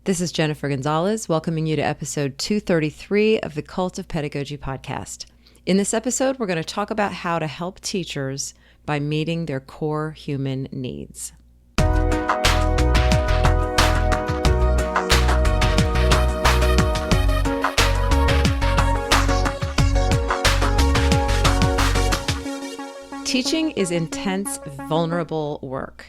This is Jennifer Gonzalez, welcoming you to episode 233 of the Cult of Pedagogy podcast. In this episode, we're going to talk about how to help teachers by meeting their core human needs. Teaching is intense, vulnerable work.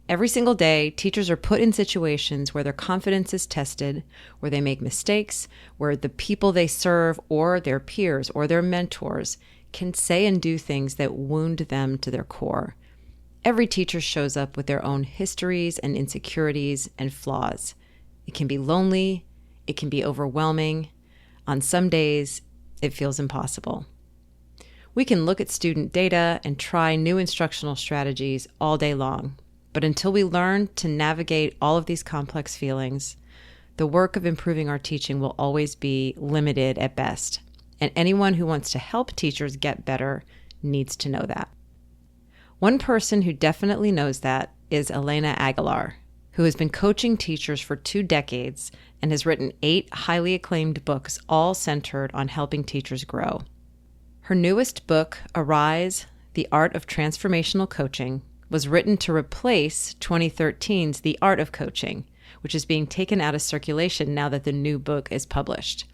Every single day, teachers are put in situations where their confidence is tested, where they make mistakes, where the people they serve or their peers or their mentors can say and do things that wound them to their core. Every teacher shows up with their own histories and insecurities and flaws. It can be lonely. It can be overwhelming. On some days, it feels impossible. We can look at student data and try new instructional strategies all day long. But until we learn to navigate all of these complex feelings, the work of improving our teaching will always be limited at best. And anyone who wants to help teachers get better needs to know that. One person who definitely knows that is Elena Aguilar, who has been coaching teachers for 2 decades and has written 8 highly acclaimed books, all centered on helping teachers grow. Her newest book, Arise, The Art of Transformational Coaching, was written to replace 2013's The Art of Coaching, which is being taken out of circulation now that the new book is published.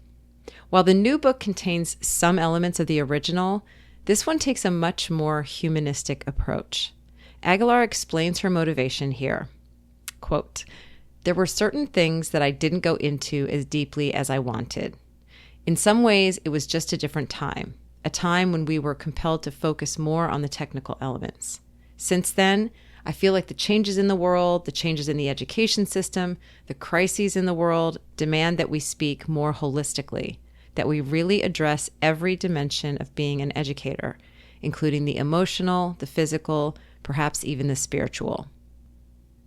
While the new book contains some elements of the original, this one takes a much more humanistic approach. Aguilar explains her motivation here. Quote, "There were certain things that I didn't go into as deeply as I wanted. In some ways, it was just a different time, a time when we were compelled to focus more on the technical elements. Since then, I feel like the changes in the world, the changes in the education system, the crises in the world demand that we speak more holistically, that we really address every dimension of being an educator, including the emotional, the physical, perhaps even the spiritual."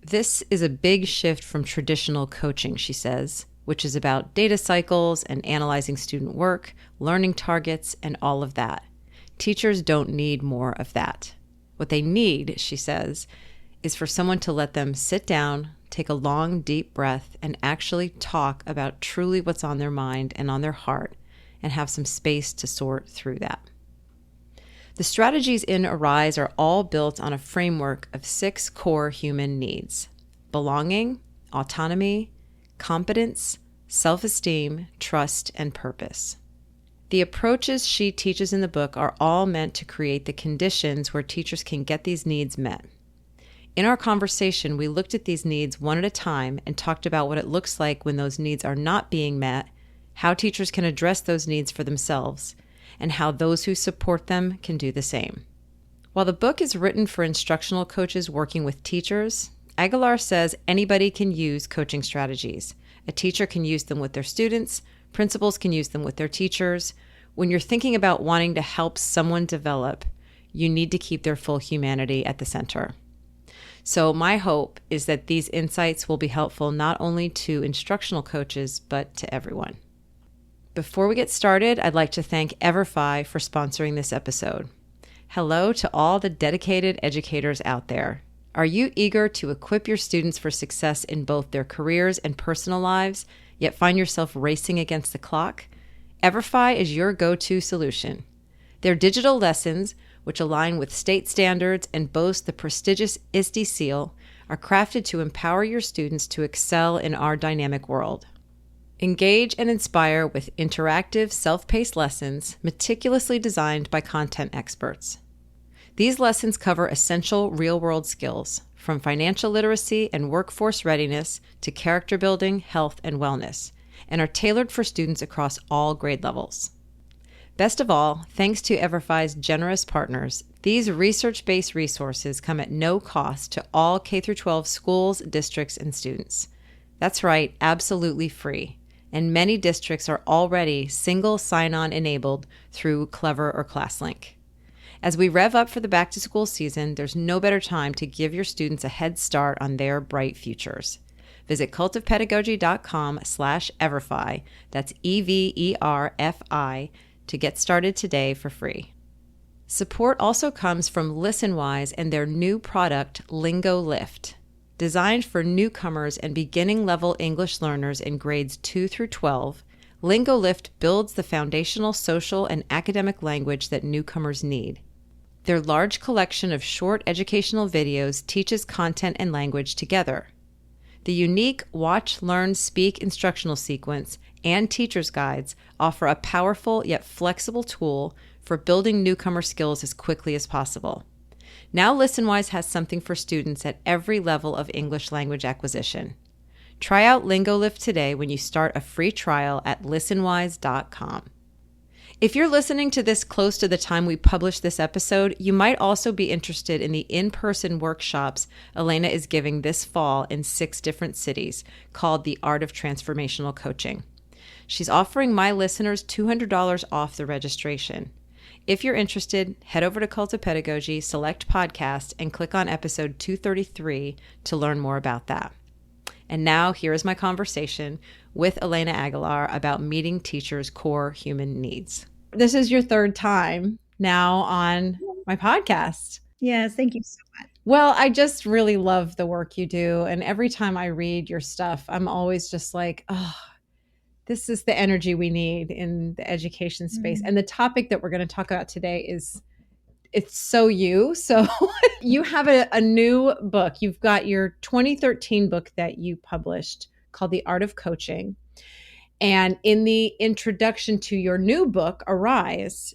This is a big shift from traditional coaching, she says, which is about data cycles and analyzing student work, learning targets, and all of that. Teachers don't need more of that. What they need, she says, is for someone to let them sit down, take a long, deep breath, and actually talk about truly what's on their mind and on their heart, and have some space to sort through that. The strategies in Arise are all built on a framework of 6 core human needs: belonging, autonomy, competence, self-esteem, trust, and purpose. The approaches she teaches in the book are all meant to create the conditions where teachers can get these needs met. In our conversation, we looked at these needs one at a time and talked about what it looks like when those needs are not being met, how teachers can address those needs for themselves, and how those who support them can do the same. While the book is written for instructional coaches working with teachers, Aguilar says anybody can use coaching strategies. A teacher can use them with their students. Principals can use them with their teachers. When you're thinking about wanting to help someone develop, you need to keep their full humanity at the center. So my hope is that these insights will be helpful not only to instructional coaches, but to everyone. Before we get started, I'd like to thank EverFi for sponsoring this episode. Hello to all the dedicated educators out there. Are you eager to equip your students for success in both their careers and personal lives, yet find yourself racing against the clock? EverFi is your go-to solution. Their digital lessons, which align with state standards and boast the prestigious ISTE seal, are crafted to empower your students to excel in our dynamic world. Engage and inspire with interactive, self-paced lessons meticulously designed by content experts. These lessons cover essential real-world skills, from financial literacy and workforce readiness to character building, health, and wellness, and are tailored for students across all grade levels. Best of all, thanks to EverFi's generous partners, these research-based resources come at no cost to all K-12 schools, districts, and students. That's right, absolutely free. And many districts are already single sign-on enabled through Clever or ClassLink. As we rev up for the back-to-school season, there's no better time to give your students a head start on their bright futures. Visit cultofpedagogy.com/everfi, that's EVERFI, to get started today for free. Support also comes from ListenWise and their new product, Lingo Lift. Designed for newcomers and beginning level English learners in grades 2 through 12, LingoLift builds the foundational social and academic language that newcomers need. Their large collection of short educational videos teaches content and language together. The unique Watch, Learn, Speak instructional sequence and teacher's guides offer a powerful yet flexible tool for building newcomer skills as quickly as possible. Now ListenWise has something for students at every level of English language acquisition. Try out LingoLift today when you start a free trial at listenwise.com. If you're listening to this close to the time we publish this episode, you might also be interested in the in-person workshops Elena is giving this fall in 6 different cities called The Art of Transformational Coaching. She's offering my listeners $200 off the registration. If you're interested, head over to Cult of Pedagogy, select podcast, and click on episode 233 to learn more about that. And now here is my conversation with Elena Aguilar about meeting teachers' core human needs. This is your 3rd time now on my podcast. Yes, thank you so much. Well, I just really love the work you do. And every time I read your stuff, I'm always just like, oh, this is the energy we need in the education space. And the topic that we're going to talk about today is, it's so you. So you have a new book. You've got your 2013 book that you published called The Art of Coaching. And in the introduction to your new book, Arise,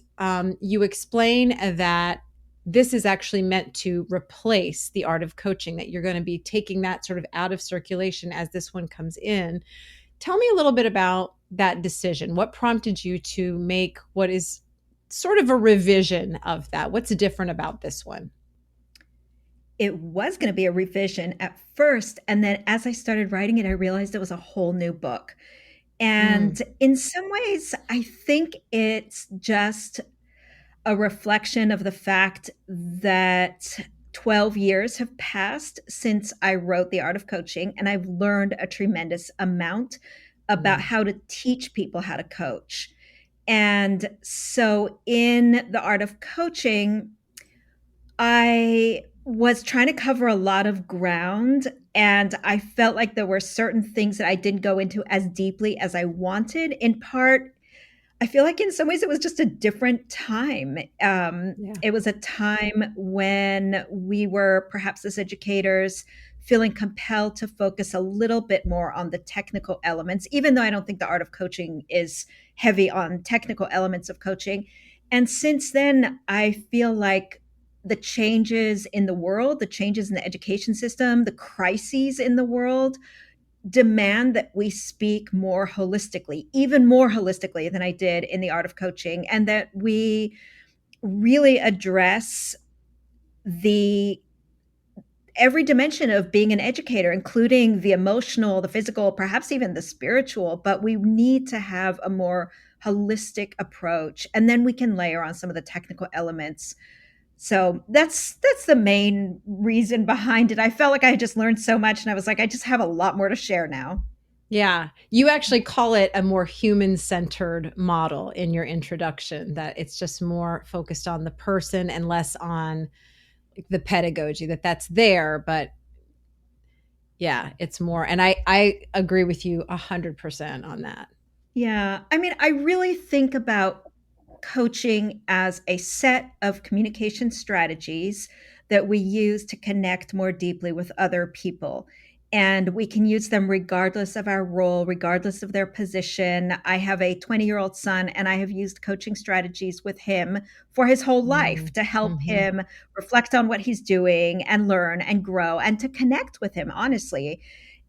you explain that this is actually meant to replace the art of coaching, that you're going to be taking that sort of out of circulation as this one comes in. Tell me a little bit about that decision. What prompted you to make what is sort of a revision of that? What's different about this one? It was going to be a revision at first. And then as I started writing it, I realized it was a whole new book. And in some ways, I think it's just a reflection of the fact that 12 years have passed since I wrote The Art of Coaching, and I've learned a tremendous amount about how to teach people how to coach. And so in The Art of Coaching, I was trying to cover a lot of ground, and I felt like there were certain things that I didn't go into as deeply as I wanted. In part, I feel like in some ways it was just a different time. It was a time when we were perhaps as educators feeling compelled to focus a little bit more on the technical elements, even though I don't think The Art of Coaching is heavy on technical elements of coaching. And since then, I feel like the changes in the world, the changes in the education system, the crises in the world demand that we speak more holistically, even more holistically than I did in The Art of Coaching, and that we really address every dimension of being an educator, including the emotional, the physical, perhaps even the spiritual. But we need to have a more holistic approach, and then we can layer on some of the technical elements. So that's the main reason behind it. I felt like I had just learned so much, and I was like, I just have a lot more to share now. Yeah. You actually call it a more human-centered model in your introduction, that it's just more focused on the person and less on the pedagogy, that's there. But yeah, it's more. And I agree with you 100% on that. Yeah. I mean, I really think about coaching as a set of communication strategies that we use to connect more deeply with other people. And we can use them regardless of our role, regardless of their position. I have a 20-year-old son, and I have used coaching strategies with him for his whole life to help him reflect on what he's doing and learn and grow and to connect with him, honestly.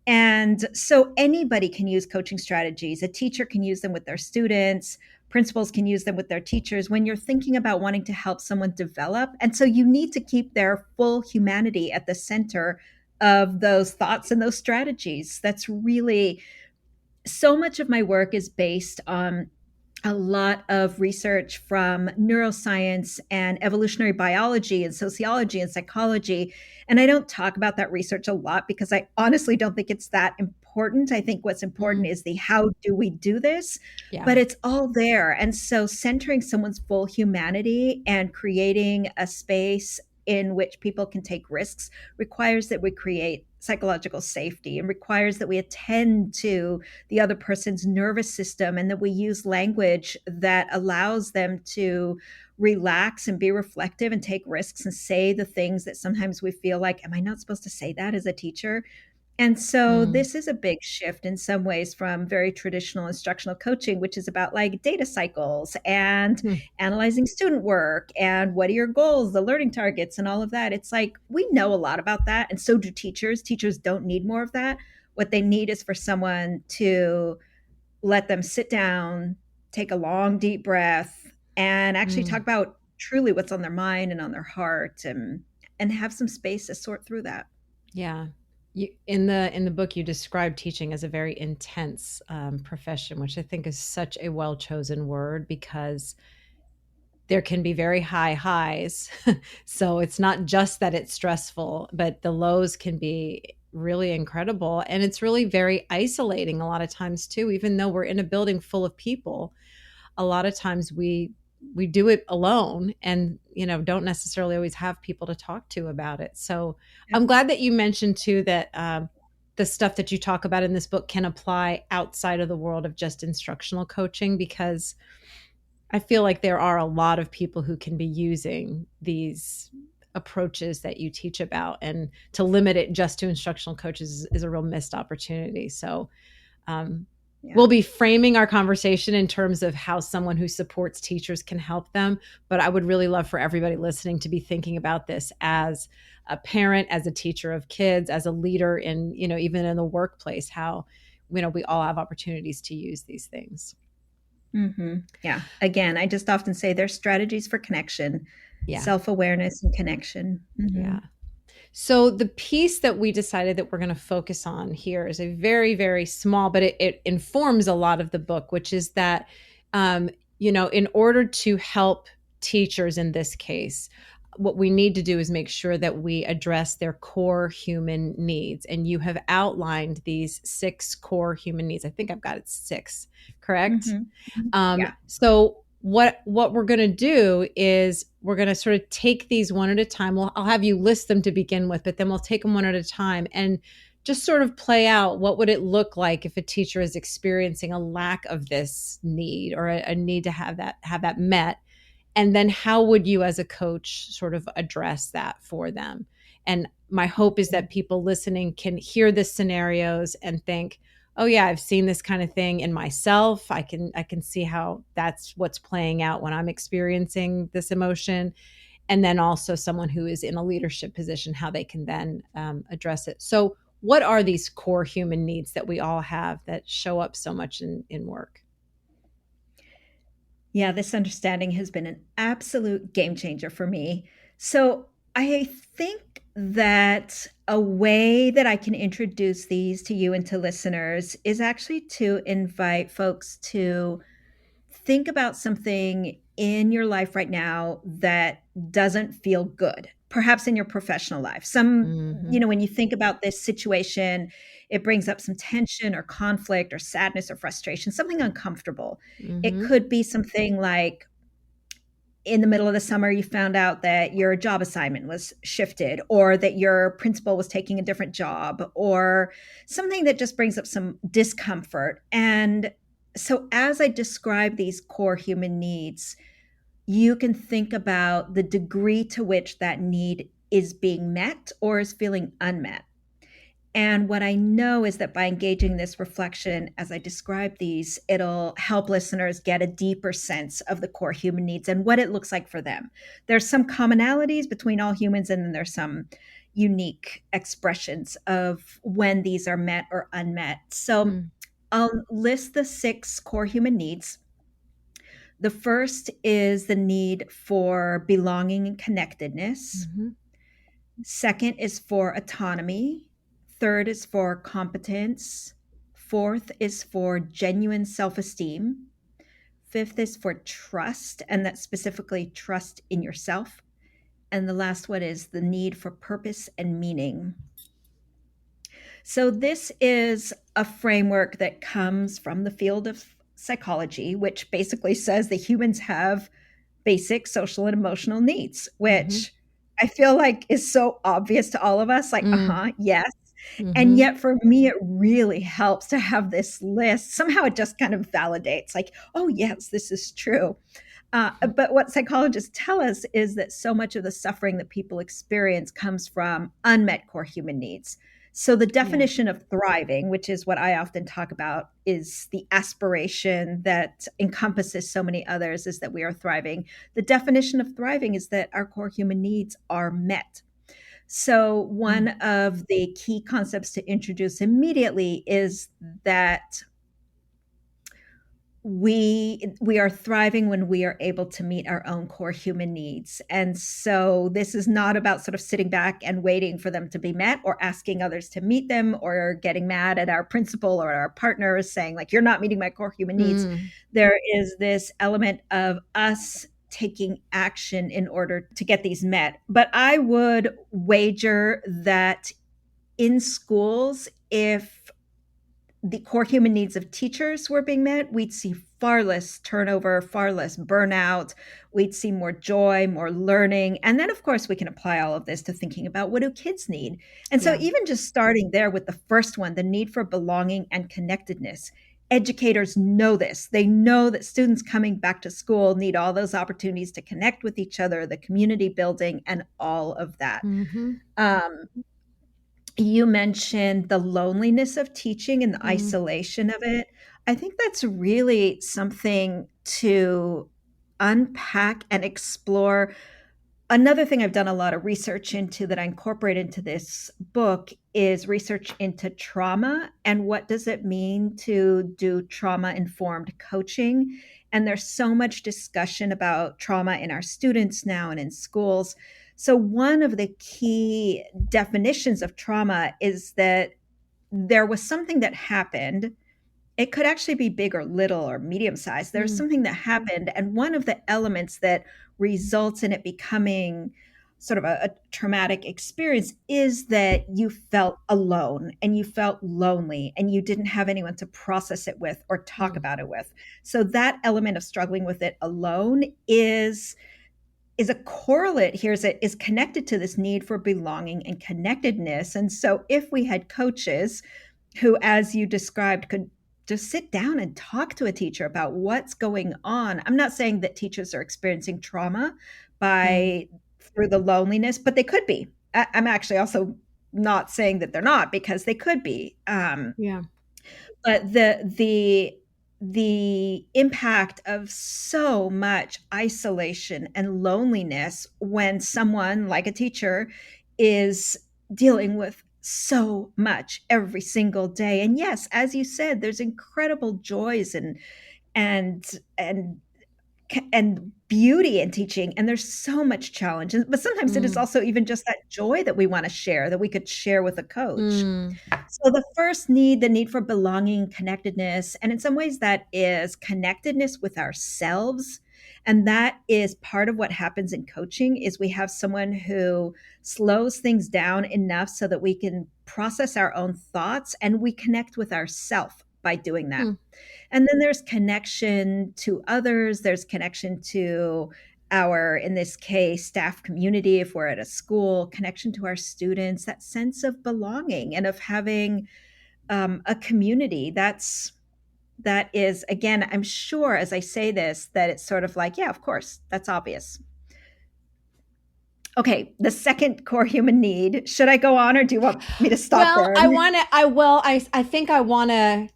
And so anybody can use coaching strategies. A teacher can use them with their students. Principals can use them with their teachers when you're thinking about wanting to help someone develop. And so you need to keep their full humanity at the center of those thoughts and those strategies. That's really, so much of my work is based on a lot of research from neuroscience and evolutionary biology and sociology and psychology. And I don't talk about that research a lot because I honestly don't think it's that important. I think what's important is the how do we do this, but it's all there. And so centering someone's full humanity and creating a space in which people can take risks requires that we create psychological safety and requires that we attend to the other person's nervous system and that we use language that allows them to relax and be reflective and take risks and say the things that sometimes we feel like, am I not supposed to say that as a teacher? And so Mm. this is a big shift in some ways from very traditional instructional coaching, which is about like data cycles and Hmm. analyzing student work and what are your goals, the learning targets, and all of that. It's like we know a lot about that. And so do teachers. Teachers don't need more of that. What they need is for someone to let them sit down, take a long, deep breath, and actually talk Mm. about truly what's on their mind and on their heart and have some space to sort through that. Yeah. In the book, you describe teaching as a very intense profession, which I think is such a well chosen word because there can be very high highs. So it's not just that it's stressful, but the lows can be really incredible. And it's really very isolating a lot of times too, even though we're in a building full of people. A lot of times we do it alone and don't necessarily always have people to talk to about it. So I'm glad that you mentioned too that the stuff that you talk about in this book can apply outside of the world of just instructional coaching, because I feel like there are a lot of people who can be using these approaches that you teach about, and to limit it just to instructional coaches is a real missed opportunity. So um, Yeah. we'll be framing our conversation in terms of how someone who supports teachers can help them. But I would really love for everybody listening to be thinking about this as a parent, as a teacher of kids, as a leader in, even in the workplace, how, we all have opportunities to use these things. Yeah. Again, I just often say there's strategies for connection, Yeah. self awareness, and connection. Yeah. So the piece that we decided that we're going to focus on here is a very, very small, but it informs a lot of the book, which is that, in order to help teachers in this case, what we need to do is make sure that we address their core human needs. And you have outlined these 6 core human needs. I think I've got it 6, correct? Yeah. So what we're going to do is we're going to sort of take these one at a time. I'll have you list them to begin with, but then we'll take them one at a time and just sort of play out what would it look like if a teacher is experiencing a lack of this need, or a need to have that met. And then how would you as a coach sort of address that for them? And my hope is that people listening can hear the scenarios and think, oh yeah, I've seen this kind of thing in myself. I can see how that's what's playing out when I'm experiencing this emotion. And then also someone who is in a leadership position, how they can then address it. So what are these core human needs that we all have that show up so much in work? Yeah, this understanding has been an absolute game changer for me. So I think that a way that I can introduce these to you and to listeners is actually to invite folks to think about something in your life right now that doesn't feel good, perhaps in your professional life. Mm-hmm. When you think about this situation, it brings up some tension or conflict or sadness or frustration, something uncomfortable. It Mm-hmm. could be something like in the middle of the summer, you found out that your job assignment was shifted, or that your principal was taking a different job, or something that just brings up some discomfort. And so, as I describe these core human needs, you can think about the degree to which that need is being met or is feeling unmet. And what I know is that by engaging this reflection as I describe these, it'll help listeners get a deeper sense of the core human needs and what it looks like for them. There's some commonalities between all humans, and then there's some unique expressions of when these are met or unmet. So Mm-hmm. I'll list the 6 core human needs. The first is the need for belonging and connectedness. Second is for autonomy. Third is for competence. Fourth is for genuine self esteem. Fifth is for trust, and that's specifically trust in yourself. And the last one is the need for purpose and meaning. So, this is a framework that comes from the field of psychology, which basically says that humans have basic social and emotional needs, Mm-hmm. which I feel like is so obvious to all of us, like, Mm. uh-huh, yes. And Mm-hmm. yet for me, it really helps to have this list. Somehow it just kind of validates, like, oh, yes, this is true. But what psychologists tell us is that so much of the suffering that people experience comes from unmet core human needs. So, the Yeah. definition of thriving, which is what I often talk about, is the aspiration that encompasses so many others, is that we are thriving. The definition of thriving is that our core human needs are met. So, one Mm. of the key concepts to introduce immediately is that we are thriving when we are able to meet our own core human needs. And so this is not about sort of sitting back and waiting for them to be met or asking others to meet them or getting mad at our principal or our partners saying like, you're not meeting my core human needs. Mm. There is this element of us taking action in order to get these met. But I would wager that in schools, if the core human needs of teachers were being met, we'd see far less turnover, far less burnout. We'd see more joy, more learning. And then, of course, we can apply all of this to thinking about what do kids need. And so, Yeah. even just starting there with the first one, the need for belonging and connectedness, educators know this. They know that students coming back to school need all those opportunities to connect with each other, the community building, and all of that. Mm-hmm. Um, you mentioned the loneliness of teaching and the Mm. isolation of it. I think that's really something to unpack and explore. Another thing I've done a lot of research into that I incorporate into this book is research into trauma and what does it mean to do trauma informed coaching. And there's so much discussion about trauma in our students now and in schools. So, one of the key definitions of trauma is that there was something that happened. It could actually be big or little or medium sized. There's Mm. something that happened. And one of the elements that results in it becoming sort of a traumatic experience is that you felt alone and you felt lonely and you didn't have anyone to process it with or talk Mm. about it with. So that element of struggling with it alone is a correlate here is connected to this need for belonging and connectedness. And so if we had coaches who, as you described, could just sit down and talk to a teacher about what's going on. I'm not saying that teachers are experiencing trauma Mm. by through the loneliness, but they could be. I'm actually also not saying that they're not because they could be. Yeah. But the impact of so much isolation and loneliness when someone like a teacher is dealing with so much every single day. And yes, as you said, there's incredible joys and and and beauty in teaching, and there's so much challenge, but sometimes it is Mm. also even just that joy that we want to share that we could share with a coach. Mm. So the first need, the need for belonging, connectedness, and in some ways that is connectedness with ourselves. And that is part of what happens in coaching is we have someone who slows things down enough so that we can process our own thoughts and we connect with ourself by doing that. Mm. And then there's connection to others, there's connection to our, in this case, staff community, if we're at a school, connection to our students, that sense of belonging and of having a community. That is, again, I'm sure as I say this, that it's sort of like, yeah, of course, that's obvious. Okay, the second core human need. Should I go on or do you want me to stop Well, there? I think I want to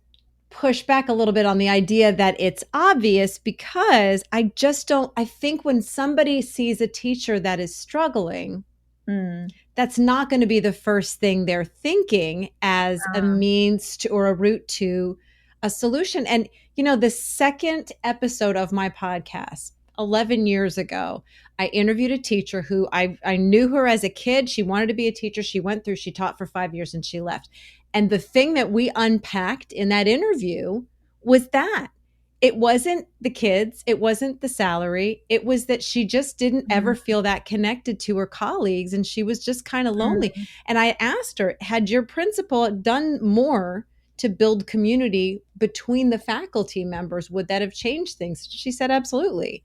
push back a little bit on the idea that it's obvious because I just don't, I think when somebody sees a teacher that is struggling, Mm, that's not going to be the first thing they're thinking as a means to or a route to a solution. And, the second episode of my podcast, 11 years ago, I interviewed a teacher who I knew her as a kid. She wanted to be a teacher. She taught for 5 years and she left. And the thing that we unpacked in that interview was that it wasn't the kids, it wasn't the salary, it was that she just didn't ever mm, feel that connected to her colleagues and she was just kind of lonely. mm. And I asked her, had your principal done more to build community between the faculty members, would that have changed things? She said absolutely.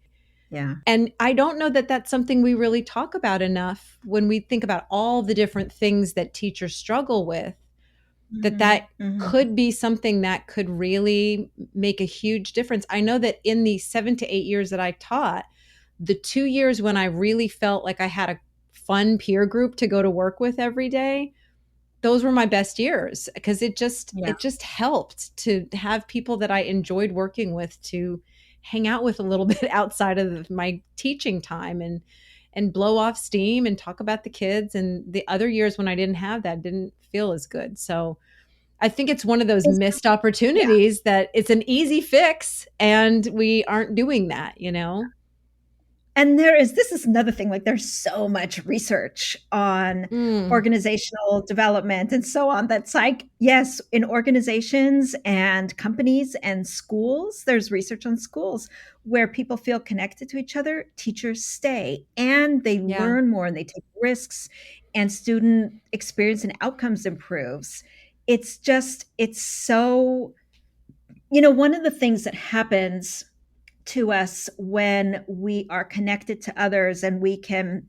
Yeah. And I don't know that that's something we really talk about enough when we think about all the different things that teachers struggle with, that Mhm, mhm. could be something that could really make a huge difference. I know that in the 7 to 8 years that I taught, the 2 years when I really felt like I had a fun peer group to go to work with every day, those were my best years, because Yeah. it just helped to have people that I enjoyed working with, to hang out with a little bit outside of my teaching time, and blow off steam and talk about the kids. And the other years when I didn't have that, didn't feel as good. So I think it's one of those Is missed Yeah. opportunities that it's an easy fix and we aren't doing that. And this is another thing, like there's so much research on Mm, organizational development and so on. That's like, yes, in organizations and companies and schools, there's research on schools where people feel connected to each other, teachers stay and they yeah. learn more and they take risks and student experience and outcomes improves. It's so, one of the things that happens to us when we are connected to others and we can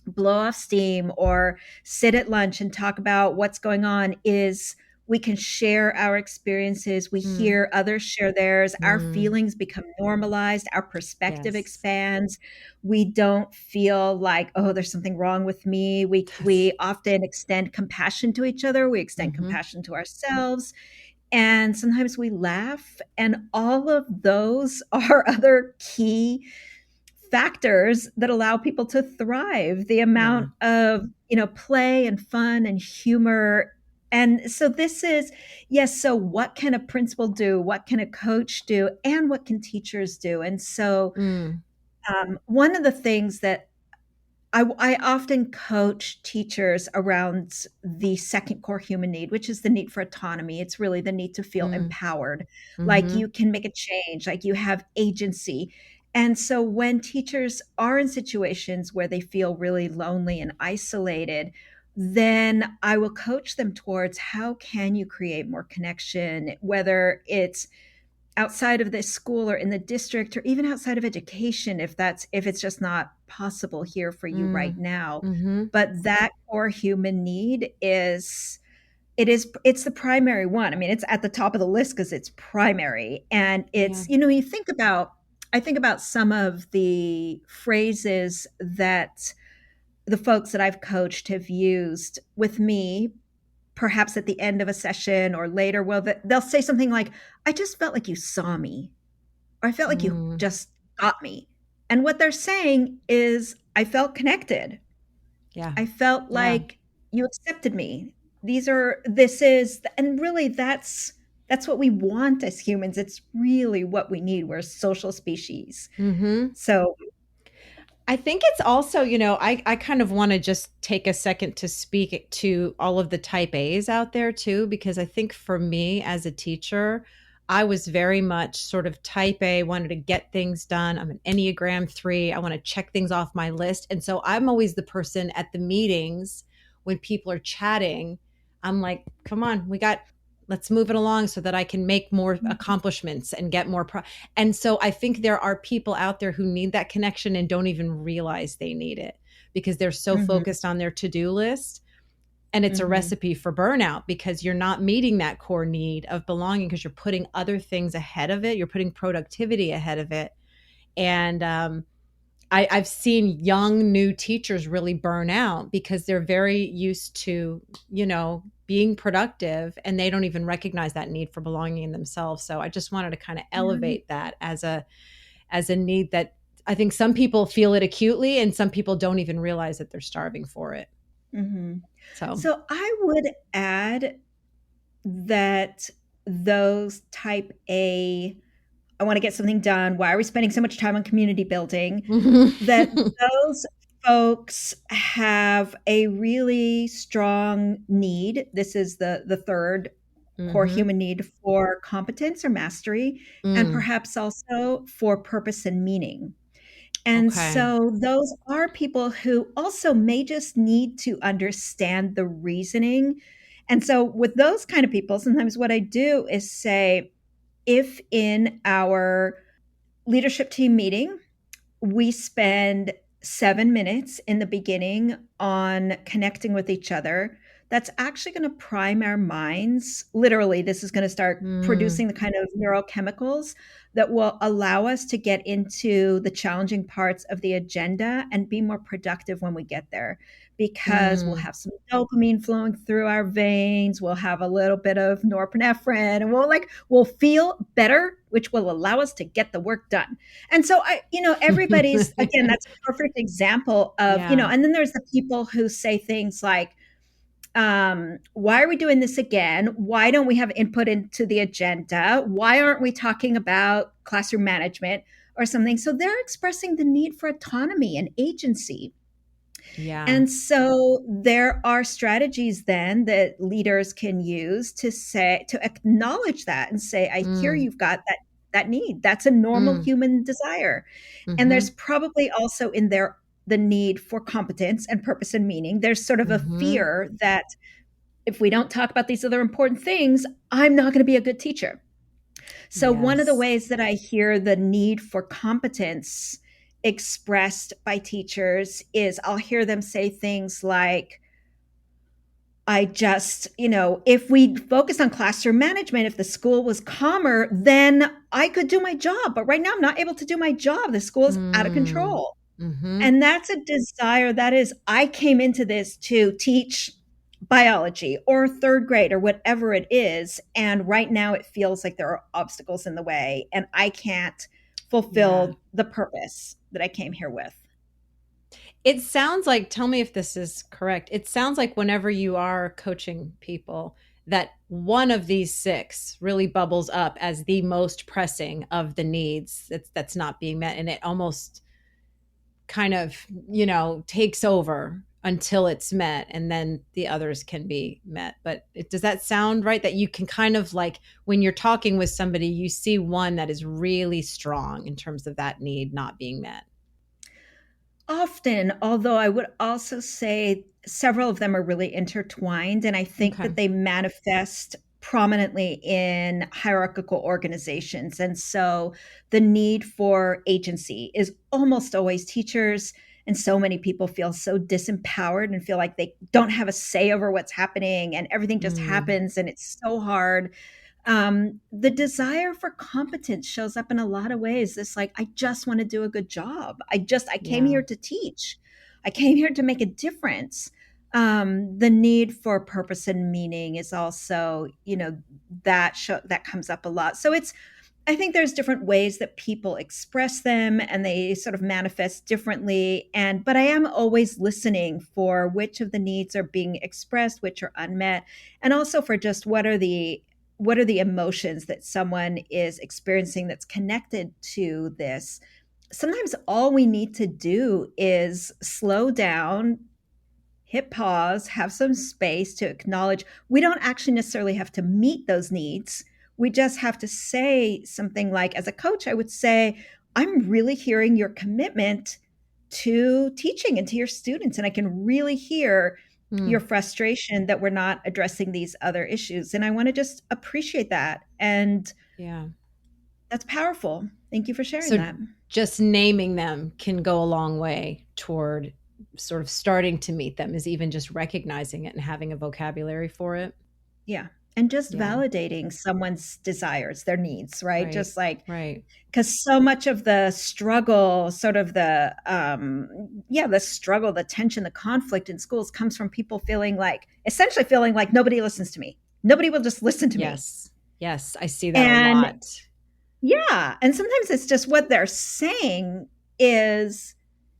blow off steam or sit at lunch and talk about what's going on is we can share our experiences. We Mm, hear others share theirs. Our mm, feelings become normalized. Our perspective yes. expands. We don't feel like, oh, there's something wrong with me. We Yes. we often extend compassion to each other. We extend Hmm. compassion to ourselves. And sometimes we laugh. And all of those are other key factors that allow people to thrive. The Yeah. amount of, play and fun and humor. And so this is, yes, so what can a principal do? What can a coach do? And what can teachers do? And so Mm, one of the things that I often coach teachers around the second core human need, which is the need for autonomy. It's really the need to feel mm, empowered, like mhm. you can make a change, like you have agency. And so when teachers are in situations where they feel really lonely and isolated, then I will coach them towards how can you create more connection, whether it's outside of this school or in the district or even outside of education if it's just not possible here for you right Mm, now. mhm. But that core human need it's the primary one. I mean, it's at the top of the list because it's primary. And Yeah. you think about I think about some of the phrases that the folks that I've coached have used with me, perhaps at the end of a session or later. Well, they'll say something like, I just felt like you saw me, or I felt like you Mm, just got me. And what they're saying is, I felt connected. yeah. I felt Yeah. like you accepted me. This is, and really that's what we want as humans. It's really what we need. We're a social species. Mhm. So, I think it's also, I kind of want to just take a second to speak to all of the type A's out there too, because I think for me as a teacher, I was very much sort of type A, wanted to get things done. I'm an Enneagram 3. I want to check things off my list. And so I'm always the person at the meetings when people are chatting. I'm like, come on, let's move it along so that I can make more accomplishments and get more and so I think there are people out there who need that connection and don't even realize they need it because they're so mhm, focused on their to-do list. And it's a mhm, recipe for burnout because you're not meeting that core need of belonging because you're putting other things ahead of it. You're putting productivity ahead of it. And I've seen young new teachers really burn out because they're very used to, being productive and they don't even recognize that need for belonging in themselves. So I just wanted to kind of right, elevate that as a need that I think some people feel it acutely and some people don't even realize that they're starving for it. mhm. So, So I would add that those type A, I want to get something done. Why are we spending so much time on community building? That those folks have a really strong need. This is the third core mhm. human need for competence or mastery, and Mm, perhaps also for purpose and meaning. And okay. so those are people who also may just need to understand the reasoning. And so with those kind of people, sometimes what I do is say, if in our leadership team meeting, we spend 7 minutes in the beginning on connecting with each other. That's actually going to prime our minds. Literally, this is going to start Mm, producing the kind of neurochemicals that will allow us to get into the challenging parts of the agenda and be more productive when we get there, because we'll mm. have some dopamine flowing through our veins, we'll have a little bit of norepinephrine, and we'll feel better, which will allow us to get the work done. And so everybody's, again, that's a perfect example of, Yeah. and then there's the people who say things like, why are we doing this again? Why don't we have input into the agenda? Why aren't we talking about classroom management or something? So they're expressing the need for autonomy and agency. Yeah. And so there are strategies then that leaders can use to acknowledge that and say, I hear Mm, you've got that need. That's a normal mm, human desire. And there's mhm, probably also in there the need for competence and purpose and meaning. There's sort of a mhm. fear that if we don't talk about these other important things, I'm not going to be a good teacher. So, one of the Yes. ways that I hear the need for competence expressed by teachers is I'll hear them say things like, I just, if we focused on classroom management, if the school was calmer, then I could do my job. But right now, I'm not able to do my job. The school is out of Mm, control. mhm. And that's a desire that is, I came into this to teach biology or third grade or whatever it is. And right now it feels like there are obstacles in the way and I can't Yeah. fulfill the purpose that I came here with. It sounds like, tell me if this is correct. It sounds like whenever you are coaching people, that one of these six really bubbles up as the most pressing of the needs that's not being met. And it almost kind of, takes over until it's met and then the others can be met. But does that sound right? That you can kind of like when you're talking with somebody, you see one that is really strong in terms of that need not being met. Often, although I would also say several of them are really intertwined, and I think Okay. that they manifest prominently in hierarchical organizations. And so the need for agency is almost always teachers. And so many people feel so disempowered and feel like they don't have a say over what's happening and everything just Mm, happens and it's so hard. The desire for competence shows up in a lot of ways. This like, I just want to do a good job. I came yeah. here to teach. I came here to make a difference. The need for purpose and meaning is also, that comes up a lot. So I think there's different ways that people express them and they sort of manifest differently. But I am always listening for which of the needs are being expressed, which are unmet, and also for just what are the emotions that someone is experiencing that's connected to this. Sometimes all we need to do is slow down, hit pause, have some space to acknowledge. We don't actually necessarily have to meet those needs. We just have to say something like, as a coach, I would say, I'm really hearing your commitment to teaching and to your students. And I can really hear your Mm, frustration that we're not addressing these other issues. And I want to just appreciate that. And yeah. that's powerful. Thank you for sharing So that. just naming them can go a long way toward sort of starting to meet them, is even just recognizing it and having a vocabulary for it. Yeah. And just Yeah. validating someone's desires, their needs, right? Right. Just like, Right. because so much of the struggle, sort of the struggle, the tension, the conflict in schools comes from people essentially feeling like nobody listens to me. Nobody will just listen to me. Yes. Yes. I see that a And lot. yeah, and sometimes it's just what they're saying is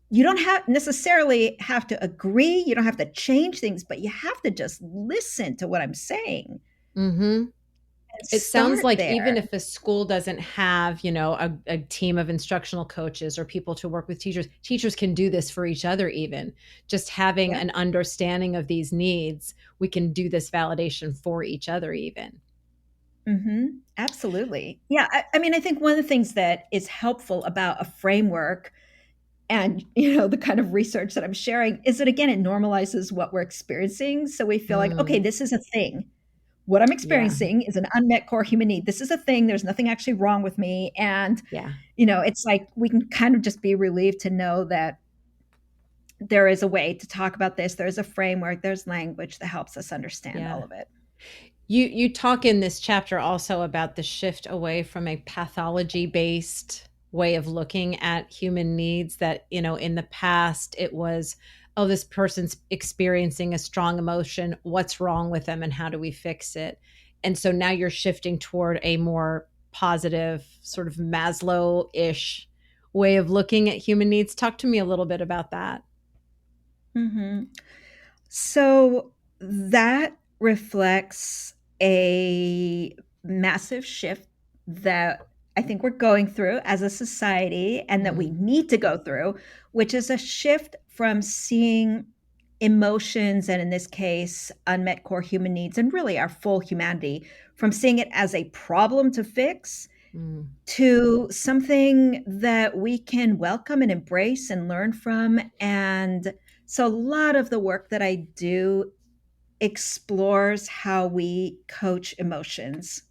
you don't have necessarily have to agree, you don't have to change things, but you have to just listen to what I'm saying Hmm. and It sounds start like even there. if a school doesn't have, a team of instructional coaches or people to work with teachers, teachers can do this for each other, even just having Yeah. an understanding of these needs. We can do this validation for each other, even. Absolutely. Yeah. I mean, I think one of the things that is helpful about a framework and, the kind of research that I'm sharing is that, again, it normalizes what we're experiencing. So we feel like, okay, Mm, this is a thing. what I'm Yeah. experiencing is an unmet core human need. This is a thing. There's nothing actually wrong with me. And, Yeah. it's like we can kind of just be relieved to know that there is a way to talk about this. There's a framework, there's language that helps us understand Yeah. all of it. You talk in this chapter also about the shift away from a pathology based way of looking at human needs, that, in the past it was, oh, this person's experiencing a strong emotion, what's wrong with them and how do we fix it? And so now you're shifting toward a more positive, sort of Maslow-ish way of looking at human needs. Talk to me a little bit about that. Hmm. So that reflects a massive shift that I think we're going through as a society and that we Mm, need to go through, which is a shift from seeing emotions, and in this case, unmet core human needs, and really our full humanity, from seeing it as a problem to fix mm, to something that we can welcome and embrace and learn from. And so a lot of the work that I do explores how we coach emotions.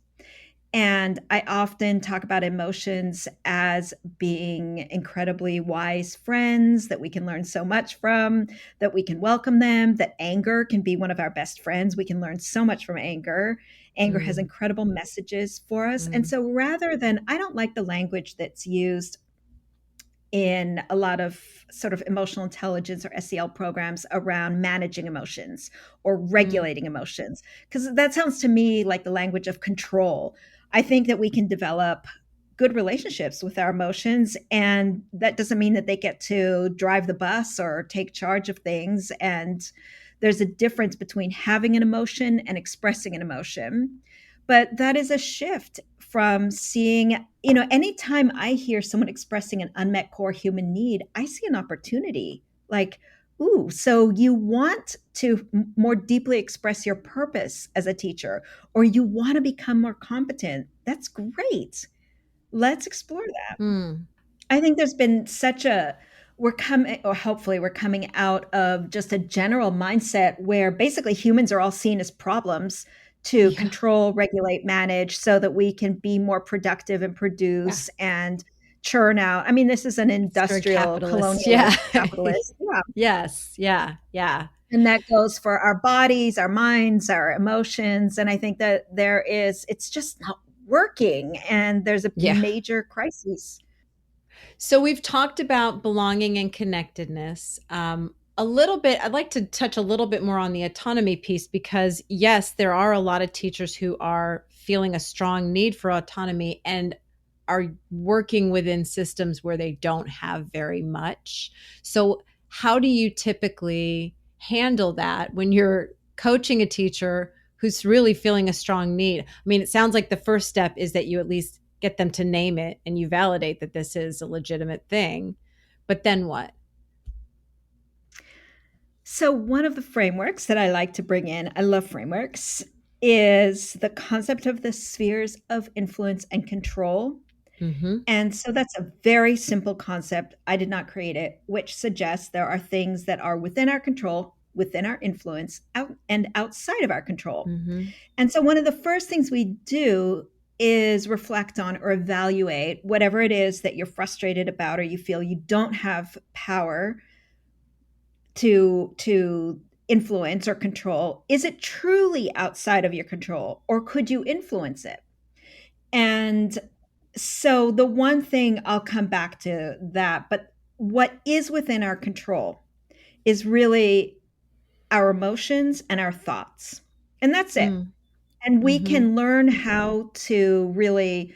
And I often talk about emotions as being incredibly wise friends that we can learn so much from, that we can welcome them, that anger can be one of our best friends. We can learn so much from anger. Anger has mm, incredible messages for us. And mm, so rather than, I don't like the language that's used in a lot of sort of emotional intelligence or SEL programs around managing emotions or mm, regulating emotions, because that sounds to me like the language of control. I think that we can develop good relationships with our emotions, and that doesn't mean that they get to drive the bus or take charge of things. And there's a difference between having an emotion and expressing an emotion. But that is a shift from seeing, anytime I hear someone expressing an unmet core human need, I see an opportunity. Like, ooh, so you want to more deeply express your purpose as a teacher, or you want to become more competent. That's great. Let's explore that. mm. I think there's been such a we're coming, or hopefully we're coming out of just a general mindset where basically humans are all seen as problems to Yeah. control, regulate, manage so that we can be more productive and Yeah. produce and churn out. I mean, this is an It's very industrial, capitalist. Yeah. colonialist, capitalist. Yeah. Yes. Yeah. Yeah. And that goes for our bodies, our minds, our emotions. And I think that it's just not working. And there's a Yeah. major crisis. So we've talked about belonging and connectedness. A little bit, I'd like to touch a little bit more on the autonomy piece because, yes, there are a lot of teachers who are feeling a strong need for autonomy and are working within systems where they don't have very much. So, how do you typically handle that when you're coaching a teacher who's really feeling a strong need? I mean, it sounds like the first step is that you at least get them to name it and you validate that this is a legitimate thing. But then what? So, one of the frameworks that I like to bring in, I love frameworks, is the concept of the spheres of influence and control. Mm-hmm. And so that's a very simple concept. I did not create it, which suggests there are things that are within our control, within our influence, out and outside of our control. Mm-hmm. And so one of the first things we do is reflect on or evaluate whatever it is that you're frustrated about or you feel you don't have power to influence or control. Is it truly outside of your control, or could you influence it? And so the one thing, I'll come back to that, but what is within our control is really our emotions and our thoughts. And that's it. Mm. And we Mm-hmm. can learn how to really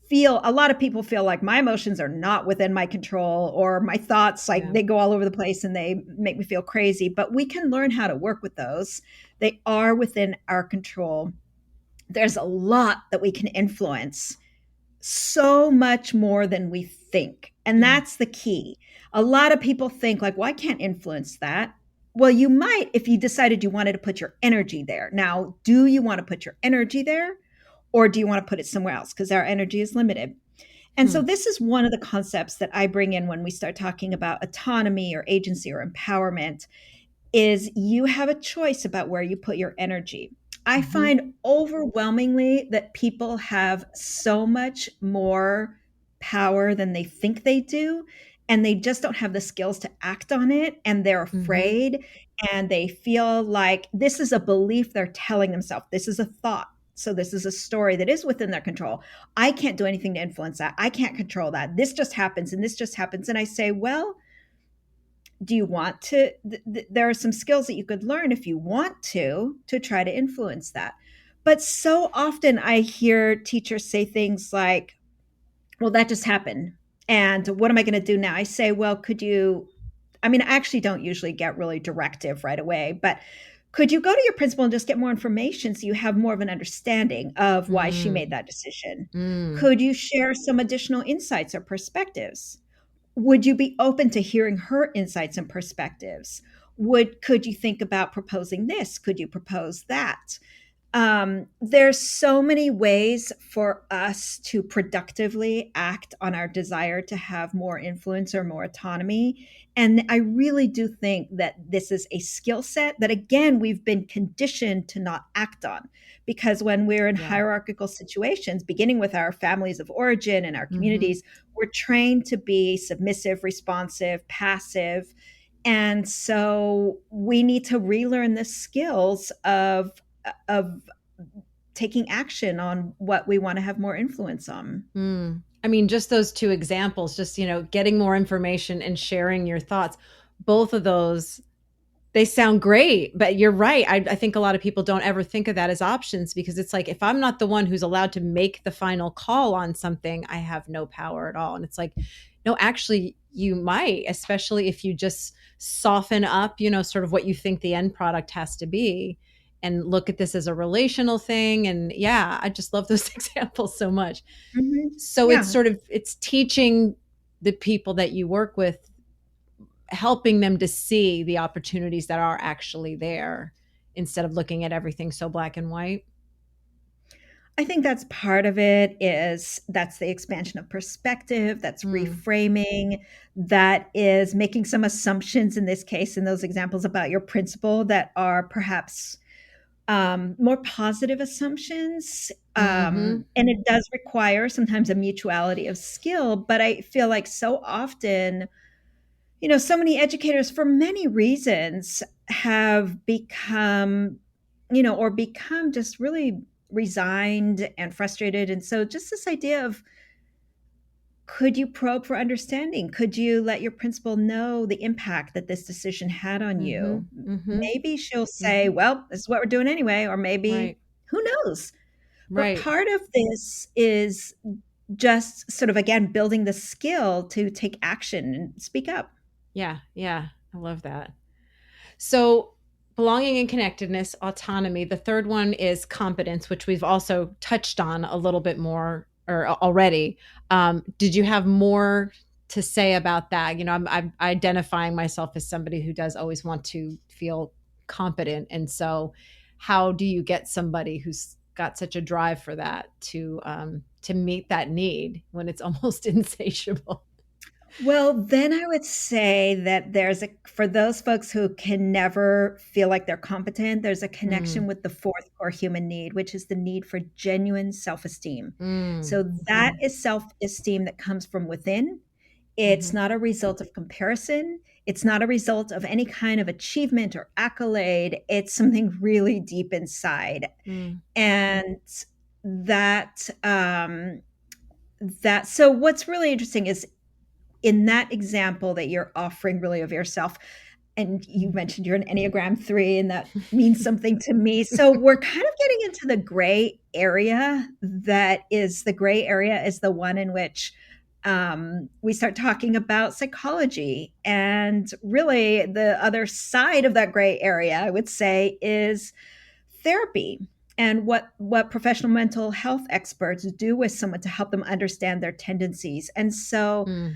feel. A lot of people feel like my emotions are not within my control, or my thoughts, like Yeah. they go all over the place and they make me feel crazy, but we can learn how to work with those. They are within our control. There's a lot that we can influence, so much more than we think. And Mm. that's the key. A lot of people think like, well, I can't influence that. Well, you might if you decided you wanted to put your energy there. Now, do you want to put your energy there, or do you want to put it somewhere else? Because our energy is limited. And so Hmm. this is one of the concepts that I bring in when we start talking about autonomy or agency or empowerment, is you have a choice about where you put your energy. I Mm-hmm. find overwhelmingly that people have so much more power than they think they do, and they just don't have the skills to act on it, and they're Mm-hmm. afraid, and they feel like this is a belief they're telling themselves. This is a thought. So this is a story that is within their control. I can't do anything to influence that. I can't control that. This just happens and this just happens. And I say, well, do you want to there are some skills that you could learn if you want to try to influence that. But so often I hear teachers say things like, well, that just happened, and what am I going to do now? I say, well, could you, I mean, I actually don't usually get really directive right away, but could you go to your principal and just get more information so you have more of an understanding of why she made Mm. that decision? Mm. Could you share some additional insights or perspectives? Would you be open to hearing her insights and perspectives? Could you think about proposing this? Could you propose that? There's so many ways for us to productively act on our desire to have more influence or more autonomy. And I really do think that this is a skill set that, again, we've been conditioned to not act on. Because when we're in Yeah. hierarchical situations, beginning with our families of origin and our Mm-hmm. communities, we're trained to be submissive, responsive, passive. And so we need to relearn the skills of taking action on what we want to have more influence on. Mm. I mean, just those two examples, just, getting more information and sharing your thoughts, both of those, they sound great, but you're right. I think a lot of people don't ever think of that as options because it's like, if I'm not the one who's allowed to make the final call on something, I have no power at all. And it's like, no, actually, you might, especially if you just soften up, sort of what you think the end product has to be and look at this as a relational thing. And yeah, I just love those examples so much. Mhm. So it's Yeah. sort of, it's teaching the people that you work with, helping them to see the opportunities that are actually there instead of looking at everything so black and white. I think that's part of it. Is that's the expansion of perspective, that's Mm. reframing, that is making some assumptions in this case, in those examples about your principal that are perhaps more positive assumptions. Mm-hmm. And it does require sometimes a mutuality of skill, but I feel like so often, so many educators, for many reasons, have become, or become just really resigned and frustrated. And so, just this idea of, could you probe for understanding? Could you let your principal know the impact that this decision had on Mm-hmm. you? Mm-hmm. Maybe she'll say, Mm-hmm. well, this is what we're doing anyway, or maybe, Right. who knows? But Right. part of this is just sort of, again, building the skill to take action and speak up. Yeah. Yeah. I love that. So, belonging and connectedness, autonomy. The third one is competence, which we've also touched on a little bit more or already. Did you have more to say about that? I'm identifying myself as somebody who does always want to feel competent, and so how do you get somebody who's got such a drive for that to meet that need when it's almost insatiable? Well, then I would say that for those folks who can never feel like they're competent, there's a connection Mm, with the fourth core human need, which is the need for genuine self esteem. mm, So that is self esteem that comes from within. It's mm-hmm, not a result of comparison. It's not a result of any kind of achievement or accolade. It's something really deep inside. mm, And that, so what's really interesting is, in that example that you're offering really of yourself, and you mentioned you're an Enneagram 3, and that means something to me. So we're kind of getting into the gray area. The gray area is the one in which we start talking about psychology. And really, the other side of that gray area, I would say, is therapy, and what professional mental health experts do with someone to help them understand their tendencies. And so, mm,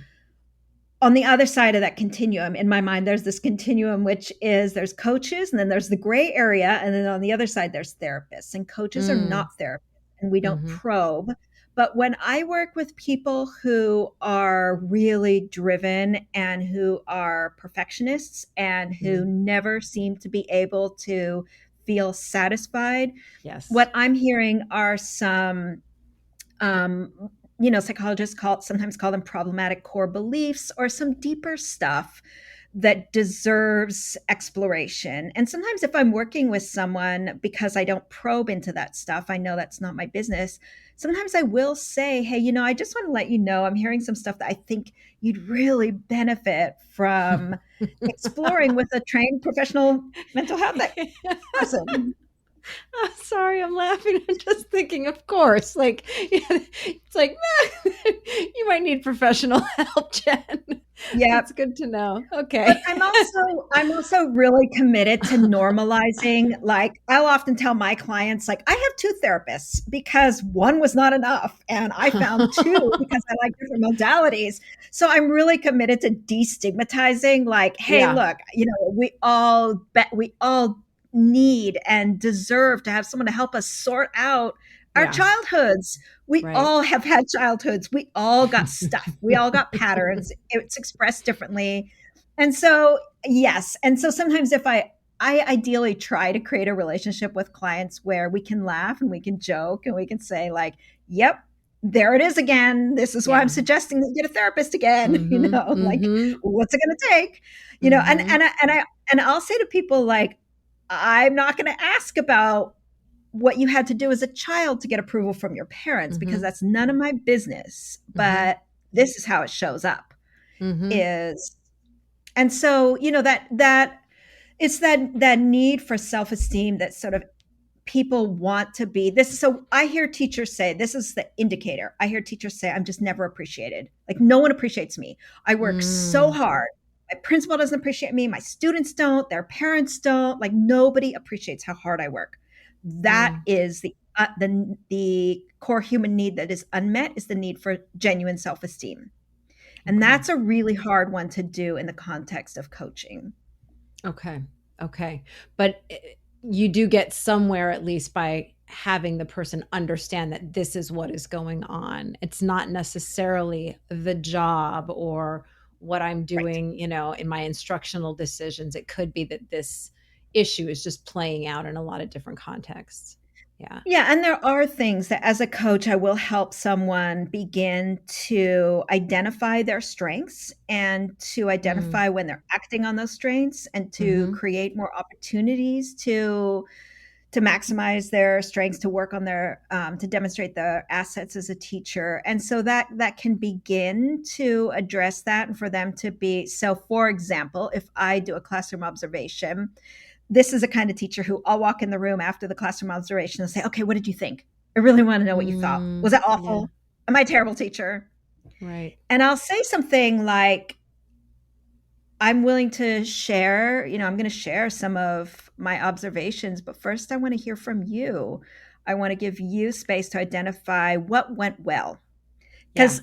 on the other side of that continuum, in my mind, there's this continuum, which is, there's coaches, and then there's the gray area, and then on the other side there's therapists. And coaches are mm. not therapists, and we don't Mhm. probe. But when I work with people who are really driven and who are perfectionists and who Mm. never seem to be able to feel satisfied. Yes. What I'm hearing are some um, psychologists sometimes call them problematic core beliefs or some deeper stuff that deserves exploration. And sometimes if I'm working with someone, because I don't probe into that stuff, I know that's not my business. Sometimes I will say, hey, I just want to let you know I'm hearing some stuff that I think you'd really benefit from exploring with a trained professional mental health person. I'm sorry, I'm laughing. I'm just thinking, of course, like it's like you might need professional help, Jen. Yeah. That's good to know. But Okay. I'm also really committed to normalizing. Like, I'll often tell my clients, like, I have two therapists because one was not enough, and I found two because I like different modalities. So I'm really committed to destigmatizing. Like, hey, Yeah. look, we all need and deserve to have someone to help us sort out our Yeah. childhoods. We Right. all have had childhoods. We all got stuff. We all got patterns. It's expressed differently. And so, yes. And so sometimes if I ideally try to create a relationship with clients where we can laugh and we can joke and we can say, like, yep, there it is again. This is why I'm Yeah. suggesting that you get a therapist again. Mm-hmm. Like, Mm-hmm. what's it going to take? And Mm-hmm. I'll say to people, like, I'm not going to ask about what you had to do as a child to get approval from your parents because Mm-hmm. that's none of my business. Mm-hmm. But this is how it shows up. Mm-hmm. Is and so that it's that need for self-esteem that sort of people want to be this. So I hear teachers say, this is the indicator. I hear teachers say, I'm just never appreciated. Like, no one appreciates me. I work so Mm. hard. My principal doesn't appreciate me. My students don't. Their parents don't. Like, nobody appreciates how hard I work. That Mm. is the core human need that is unmet, is the need for genuine self-esteem. And Okay. that's a really hard one to do in the context of coaching. Okay. Okay. But you do get somewhere at least by having the person understand that this is what is going on. It's not necessarily the job or what I'm Right. doing, in my instructional decisions. It could be that this issue is just playing out in a lot of different contexts. Yeah. Yeah, and there are things that as a coach, I will help someone begin to identify their strengths and to Mm. identify when they're acting on those strengths and to Mhm. create more opportunities to maximize their strengths, to work on their to demonstrate their assets as a teacher. And so that can begin to address that and for them to be. So for example, if I do a classroom observation, this is a kind of teacher who I'll walk in the room after the classroom observation and say, okay, what did you think? I really want to know what you thought. Was that Yeah. awful? Am I a terrible teacher? Right. And I'll say something like, I'm willing to share, I'm going to share some of my observations, but first I want to hear from you. I want to give you space to identify what went well. Yeah. Because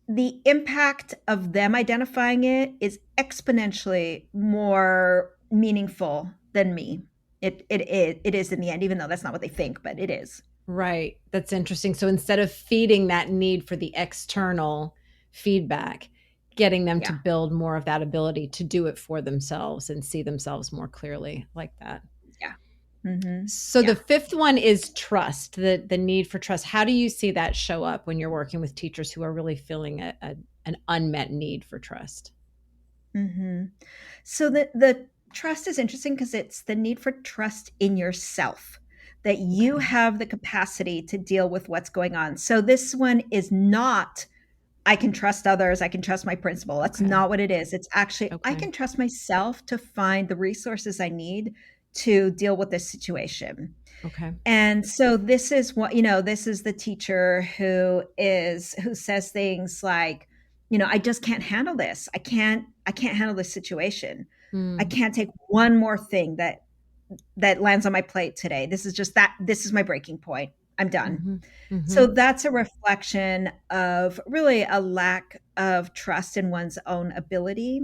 the impact of them identifying it is exponentially more meaningful than me. It is in the end, even though that's not what they think, but it is. Right. That's interesting. So instead of feeding that need for the external feedback, getting them to Yeah. build more of that ability to do it for themselves and see themselves more clearly like that. Yeah. Hmm. So the Yeah. fifth one is trust, the need for trust. How do you see that show up when you're working with teachers who are really feeling an unmet need for trust? Hmm. So the trust is interesting because it's the need for trust in yourself, that you Okay. have the capacity to deal with what's going on. So this one is not, I can trust others, I can trust my principal. That's Okay. not what it is. It's actually, I Okay. can trust myself to find the resources I need to deal with this situation. Okay. And so this is what, this is the teacher who says things like, I just can't handle this. I can't handle this situation. I Mm. can't take one more thing that lands on my plate today. This is my breaking point. I'm done. Mm-hmm. So Mm-hmm. that's a reflection of really a lack of trust in one's own ability.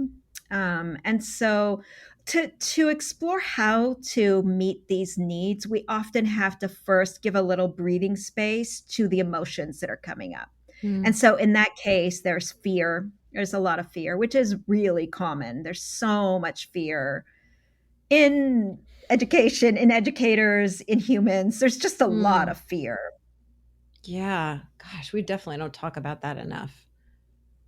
And so to explore how to meet these needs, we often have to first give a little breathing space to the emotions that are coming up. Mm. And so in that case, there's fear. There's a lot of fear, which is really common. There's so much fear in education, in educators, in humans. There's just a lot Mm. of fear. Yeah. Gosh, we definitely don't talk about that enough.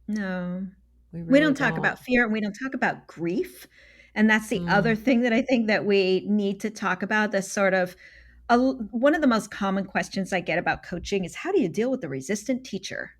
No. We We really don't talk don't. about fear, and we don't talk about grief, and that's the other Mm. thing that I think that we need to talk about, this sort of one of the most common questions I get about coaching is, how do you deal with the resistant teacher?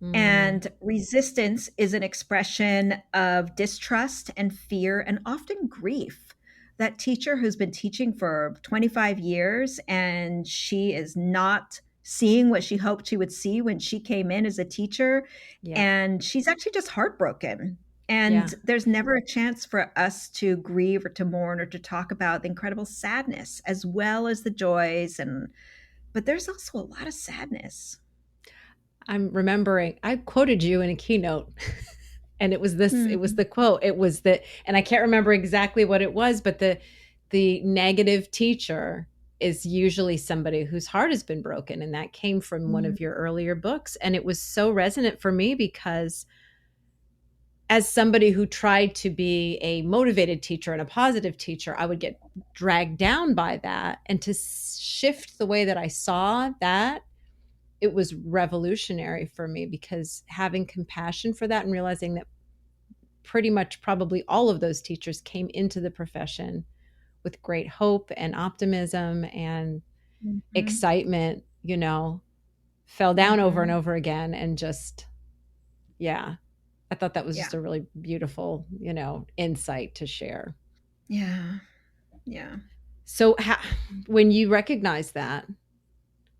Mm. And resistance is an expression of distrust and fear and often grief. That teacher who's been teaching for 25 years and she is not seeing what she hoped she would see when she came in as a teacher. Yeah. And she's actually just heartbroken. Yeah. And there's never a chance for us to grieve or to mourn or to talk about the incredible sadness as well as the joys. But there's also a lot of sadness. I'm remembering I quoted you in a keynote and it was Hmm. the quote. It was the and I can't remember exactly what it was, but the negative teacher is usually somebody whose heart has been broken, and that came from one Mm, of your earlier books, and it was so resonant for me because as somebody who tried to be a motivated teacher and a positive teacher, I would get dragged down by that, and to shift the way that I saw that, it was revolutionary for me because having compassion for that and realizing that pretty much probably all of those teachers came into the profession with great hope and optimism and mhm, excitement, fell down over and mhm. over again and just, yeah, I thought that was Yeah, just a really beautiful, insight to share. yeah, yeah. So, when you recognize that,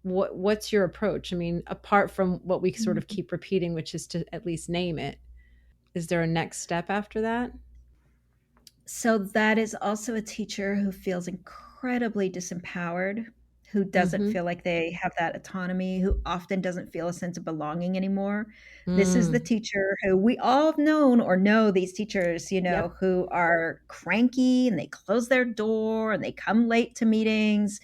what's your approach? I mean, apart from what we sort of Mhm. keep repeating, which is to at least name it, is there a next step after that? So that is also a teacher who feels incredibly disempowered, who doesn't Mm-hmm. feel like they have that autonomy, who often doesn't feel a sense of belonging anymore. This is the Mm. teacher who we all have known or know these teachers, Yep. who are cranky and they close their door and they come late to meetings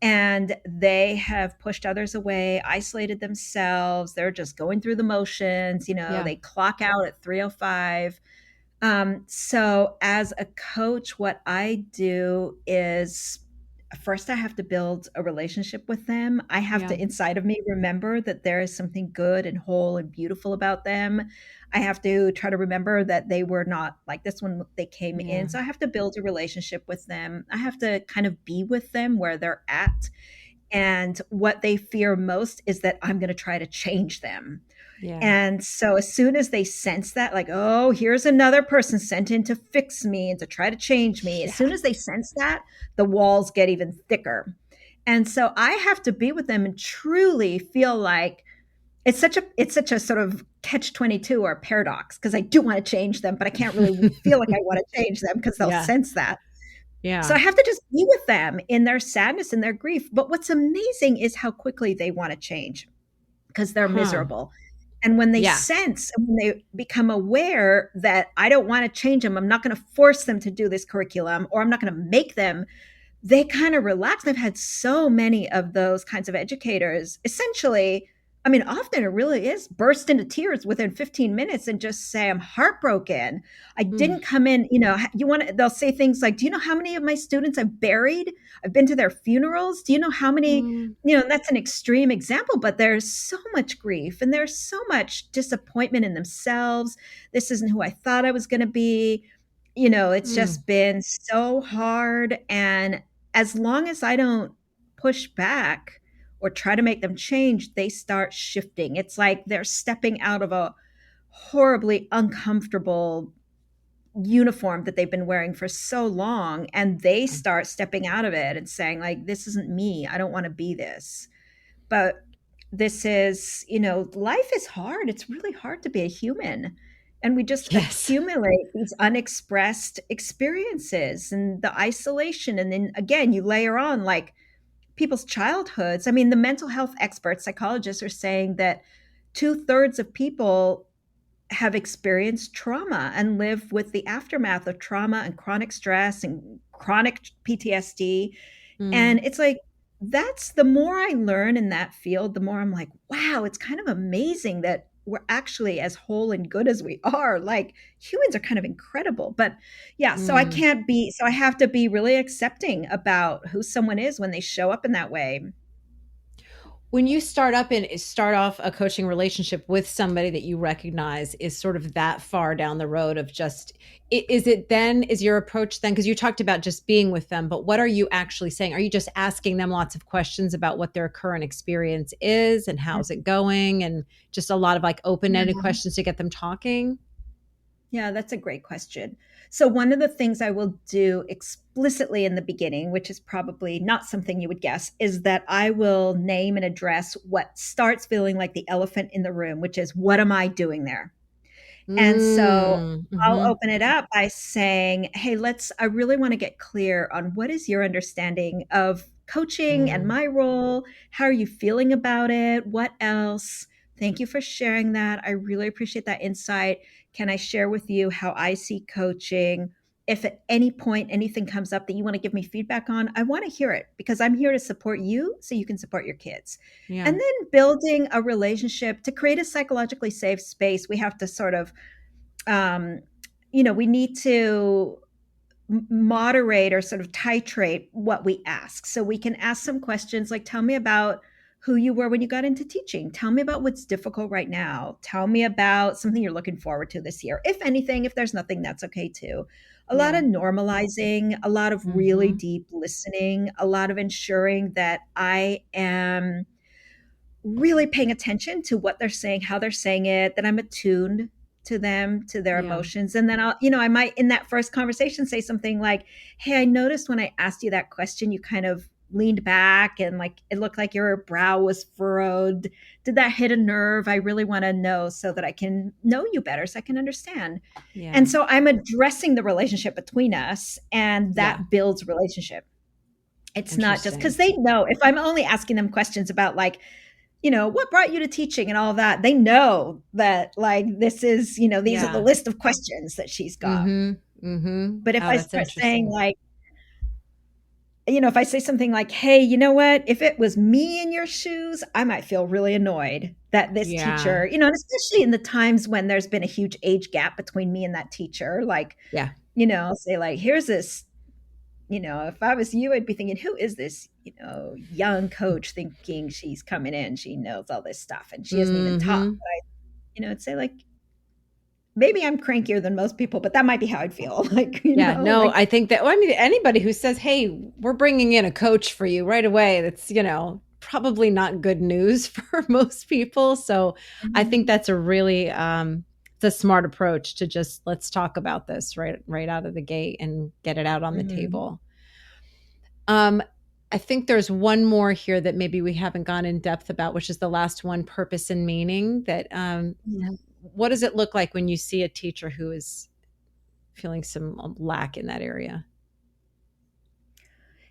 and they have pushed others away, isolated themselves. They're just going through the motions, Yeah. they clock out at 3:05. So as a coach, what I do is first I have to build a relationship with them. I have Yeah. to inside of me remember that there is something good and whole and beautiful about them. I have to try to remember that they were not like this when they came in. Yeah. So I have to build a relationship with them. I have to kind of be with them where they're at. And what they fear most is that I'm going to try to change them. Yeah. And so as soon as they sense that, like, oh, here's another person sent in to fix me and to try to change me, as Yeah. soon as they sense that, the walls get even thicker. And so I have to be with them and truly feel like it's such a sort of catch 22 or paradox because I do want to change them, but I can't really feel like I want to change them because they'll Yeah. sense that. So Yeah. I have to just be with them in their sadness and their grief. But what's amazing is how quickly they want to change because they're Huh. miserable. And when they Yeah. sense and when they become aware that I don't want to change them, I'm not going to force them to do this curriculum or I'm not going to make them, they kind of relax. I've had so many of those kinds of educators essentially. I mean, often it really is burst into tears within 15 minutes and just say, I'm heartbroken. I Mm. didn't come in, you want to, they'll say things like, do you know how many of my students I've buried? I've been to their funerals. Do you know how many, Mm. that's an extreme example, but there's so much grief and there's so much disappointment in themselves. This isn't who I thought I was going to be. It's Mm. just been so hard. And as long as I don't push back or try to make them change, they start shifting. It's like they're stepping out of a horribly uncomfortable uniform that they've been wearing for so long and they start stepping out of it and saying like, this isn't me. I don't want to be this. But this is, life is hard. It's really hard to be a human. And we just Yes. accumulate these unexpressed experiences and the isolation. And then again, you layer on like people's childhoods. I mean, the mental health experts, psychologists are saying that 2/3 of people have experienced trauma and live with the aftermath of trauma and chronic stress and chronic PTSD. Mm. And it's like, that's the more I learn in that field, the more I'm like, wow, it's kind of amazing that we're actually as whole and good as we are. Like humans are kind of incredible. But yeah, so I Mm. can't be, so I have to be really accepting about who someone is when they show up in that way. When you start off a coaching relationship with somebody that you recognize is sort of that far down the road of just, is it then, is your approach then, because you talked about just being with them, but what are you actually saying? Are you just asking them lots of questions about what their current experience is and how's it going, and just a lot of like open-ended Yeah. questions to get them talking? Yeah, that's a great question. So, one of the things I will do explicitly in the beginning, which is probably not something you would guess, is that I will name and address what starts feeling like the elephant in the room, which is, what am I doing there? And so Mm, I'll mm-hmm, open it up by saying, hey, I really want to get clear on what is your understanding of coaching and mm, my role? How are you feeling about it? What else? Thank you for sharing that. I really appreciate that insight. Can I share with you how I see coaching? If at any point anything comes up that you want to give me feedback on, I want to hear it because I'm here to support you so you can support your kids. yeah, And then building a relationship to create a psychologically safe space, we have to sort of um, we need to moderate or sort of titrate what we ask. So we can ask some questions like, tell me about who you were when you got into teaching. Tell me about what's difficult right now. Tell me about something you're looking forward to this year. If anything, if there's nothing, that's okay too. A lot yeah, of normalizing, a lot of really mm-hmm, deep listening, a lot of ensuring that I am really paying attention to what they're saying, how they're saying it, that I'm attuned to them, to their yeah, emotions. And then I might in that first conversation say something like, hey, I noticed when I asked you that question, you kind of leaned back and like it looked like your brow was furrowed. Did that hit a nerve? I really want to know so that I can know you better, so I can understand. yeah, And so I'm addressing the relationship between us, and yeah, that builds relationship. It's not just interesting, because they know if I'm only asking them questions about like, what brought you to teaching and all that, they know that like this is, these are the yeah, list of questions that she's got. mm-hmm, mm-hmm. But if Oh, I that's start saying interesting. like, if I say something like, hey, you know what, if it was me in your shoes, I might feel really annoyed that this Yeah, teacher, and especially in the times when there's been a huge age gap between me and that teacher, like, yeah, I'll say like, here's this, if I was you, I'd be thinking, who is this, young coach thinking she's coming in, she knows all this stuff and she hasn't even taught. mm-hmm. I'd say like, maybe I'm crankier than most people, but that might be how I'd feel. Like, Yeah, no, like, I think that, well, I mean, anybody who says, "Hey, we're bringing in a coach for you right away," that's, probably not good news for most people. So I think mhm, that's a really, it's a smart approach to just, let's talk about this right out of the gate and get it out on the mhm. table. Um, I think there's one more here that maybe we haven't gone in depth about, which is the last one, purpose and meaning. That Yeah. what does it look like when you see a teacher who is feeling some lack in that area?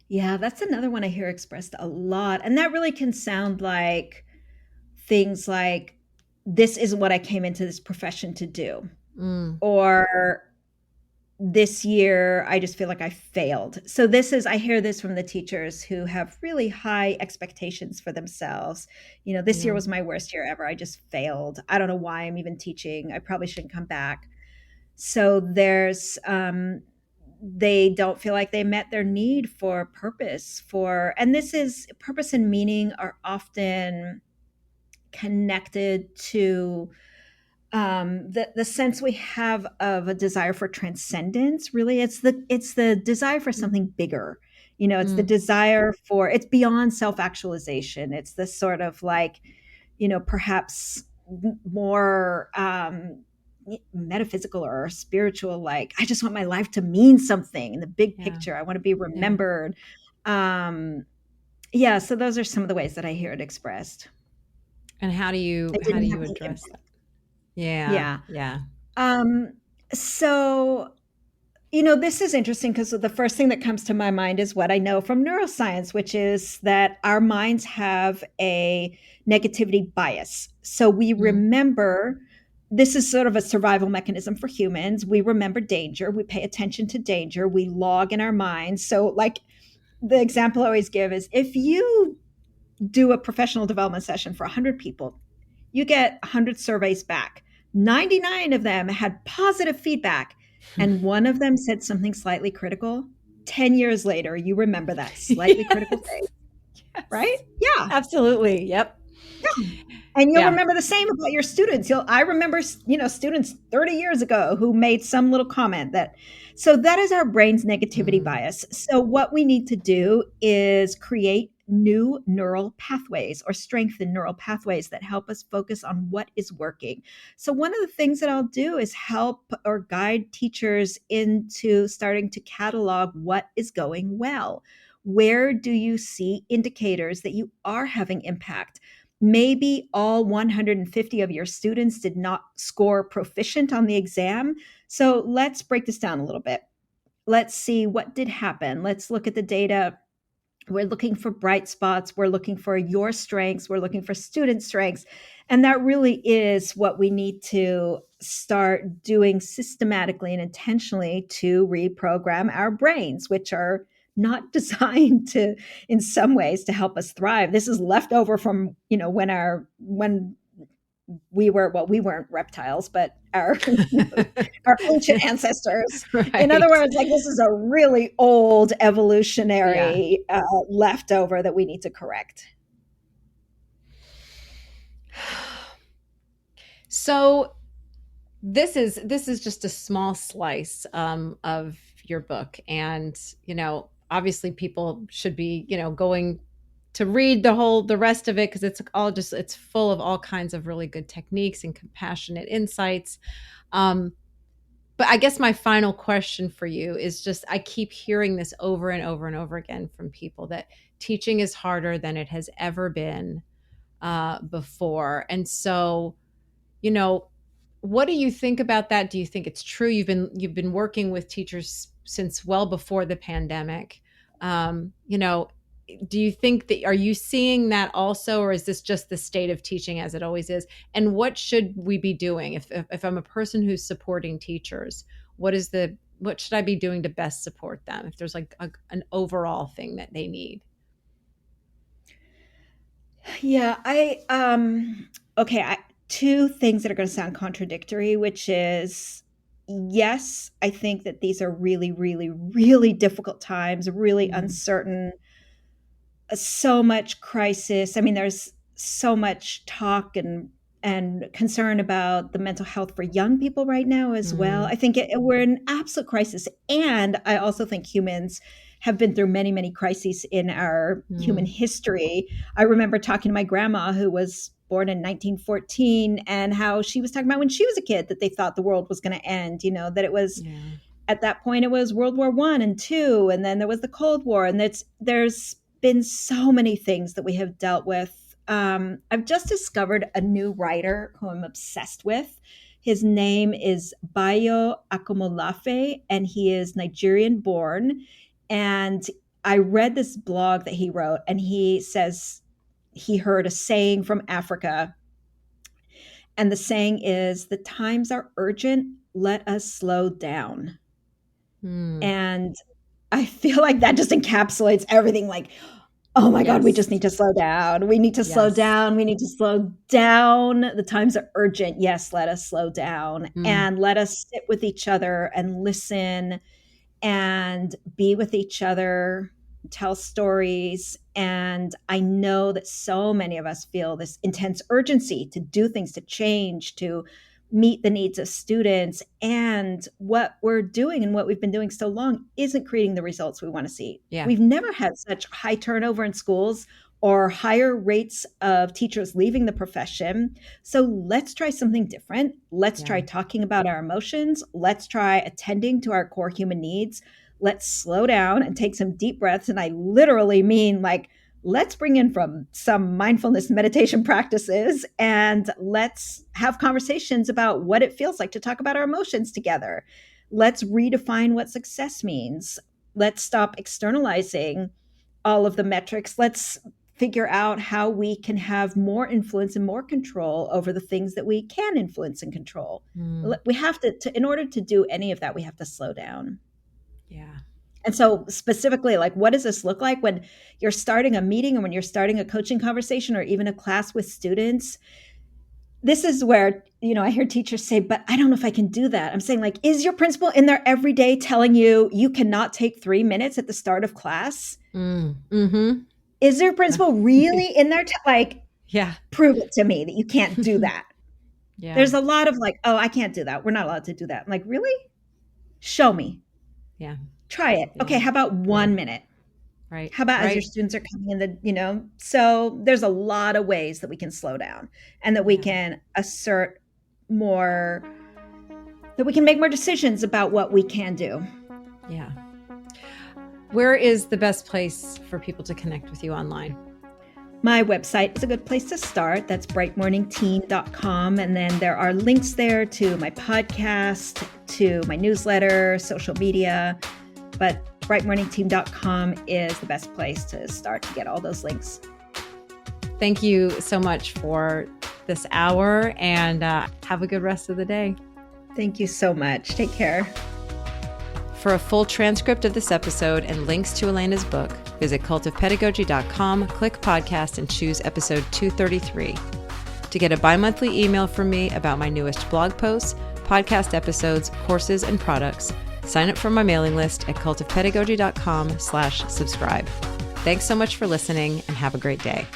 Yeah, that's another one I hear expressed a lot. And that really can sound like things like, this isn't what I came into this profession to do. Mm, Or this year I just feel like I failed. So I hear this from the teachers who have really high expectations for themselves. This year yeah, was my worst year ever. I just failed. I don't know why I'm even teaching. I probably shouldn't come back. So they don't feel like they met their need for purpose and this is purpose and meaning are often connected to the sense we have of a desire for transcendence. Really, it's the desire for something bigger. It's the mm, desire for, it's beyond self-actualization. It's this sort of like, perhaps more metaphysical or spiritual, like, I just want my life to mean something in the big yeah, picture. I want to be yeah. remembered. um yeah, so those are some of the ways that I hear it expressed. And It how do didn't have you any address impact. that? Yeah, Yeah. yeah. Um, so, this is interesting because the first thing that comes to my mind is what I know from neuroscience, which is that our minds have a negativity bias. So we Mm, remember, this is sort of a survival mechanism for humans. We remember danger, we pay attention to danger, we log in our minds. So, like, the example I always give is if you do a professional development session for 100 people, You get 100 surveys back. 99 of them had positive feedback, and one of them said something slightly critical. 10 years later, you remember that slightly critical Yes. thing, right? Yes. Yeah. Absolutely. Yep. Yeah. And you'll Yeah. remember the same about your students. I remember, students 30 years ago who made some little comment that, so that is our brain's negativity Mm. bias. So what we need to do is create new neural pathways or strengthen neural pathways that help us focus on what is working. So one of the things that I'll do is help or guide teachers into starting to catalog what is going well. Where do you see indicators that you are having impact? Maybe all 150 of your students did not score proficient on the exam. So let's break this down a little bit. Let's see what did happen. Let's look at the data. We're looking for bright spots. We're looking for your strengths. We're looking for student strengths. And that really is what we need to start doing systematically and intentionally to reprogram our brains, which are not designed to, in some ways, to help us thrive. This is leftover from, when we were, well, we weren't reptiles, but our our ancient ancestors. In other Right. words, like, this is a really old Yeah. evolutionary leftover that we need to correct. So this is just a small slice of your book, and obviously people should be going to read the rest of it, because it's full of all kinds of really good techniques and compassionate insights. um, but I guess my final question for you is just, I keep hearing this over and over and over again from people, that teaching is harder than it has ever been before. And so, you know, what do you think about that? Do you think it's true? You've been working with teachers since well before the pandemic. Do you think that, are you seeing that also, or is this just the state of teaching as it always is? And what should we be doing if I'm a person who's supporting teachers? What should I be doing to best support them, if there's like an overall thing that they need? Yeah, okay, two things that are going to sound contradictory, which is, yes, I think that these are really, really, really difficult times, really Mm, uncertain, so much crisis. I mean, there's so much talk and concern about the mental health for young people right now as well. mm, I think we're in absolute crisis, and I also think humans have been through many, many crises in our human mm, history. I remember talking to my grandma, who was born in 1914, and how she was talking about when she was a kid that they thought the world was going to end. That it was, yeah. at that point, it was World War One and Two, and then there was the Cold War, and there's been so many things that we have dealt with. I've just discovered a new writer who I'm obsessed with. His name is Bayo Akomolafe, and he is Nigerian born. And I read this blog that he wrote, and he says he heard a saying from Africa. And the saying is, the times are urgent, let us slow down. Mm, And I feel like that just encapsulates everything. Like, oh my God, we just yes. need to slow down. We need to slow Yes. down. We need to slow down. The times are urgent. Yes, let us slow down Mm, and let us sit with each other and listen and be with each other, tell stories. And I know that so many of us feel this intense urgency to do things, to change, to meet the needs of students. And what we're doing and what we've been doing so long isn't creating the results we want to see. yeah. We've never had such high turnover in schools or higher rates of teachers leaving the profession. So let's try something different. Let's Yeah. try talking about our emotions. Let's try attending to our core human needs. Let's slow down and take some deep breaths. And I literally mean, like, let's bring in from some mindfulness meditation practices, and let's have conversations about what it feels like to talk about our emotions together. Let's redefine what success means. Let's stop externalizing all of the metrics. Let's figure out how we can have more influence and more control over the things that we can influence and control. Mm, We have to, in order to do any of that, we have to slow down. yeah. And so, specifically, like, what does this look like when you're starting a meeting, or when you're starting a coaching conversation, or even a class with students? this is where, I hear teachers say, but I don't know if I can do that. I'm saying, like, is your principal in there every day telling you you cannot take 3 minutes at the start of class? Mm-hmm. Is your principal really in there Yeah. prove it to me that you can't do that? Yeah. There's a lot of like, oh, I can't do that. We're not allowed to do that. I'm like, really? Show me. Yeah. Try it. Yeah. Okay, how about 1 minute? Right. How about as right. your students are coming in so there's a lot of ways that we can slow down and that we can assert more, that we can make more decisions about what we can do. Yeah. Where is the best place for people to connect with you online? My website is a good place to start. That's brightmorningteen.com. And then there are links there to my podcast, to my newsletter, social media. But brightmorningteen.com is the best place to start to get all those links. Thank you so much for this hour, and have a good rest of the day. Thank you so much. Take care. For a full transcript of this episode and links to Elena's book, visit cultofpedagogy.com, click podcast, and choose episode 233. To get a bi-monthly email from me about my newest blog posts, podcast episodes, courses, and products, sign up for my mailing list at cultofpedagogy.com/subscribe. Thanks so much for listening, and have a great day.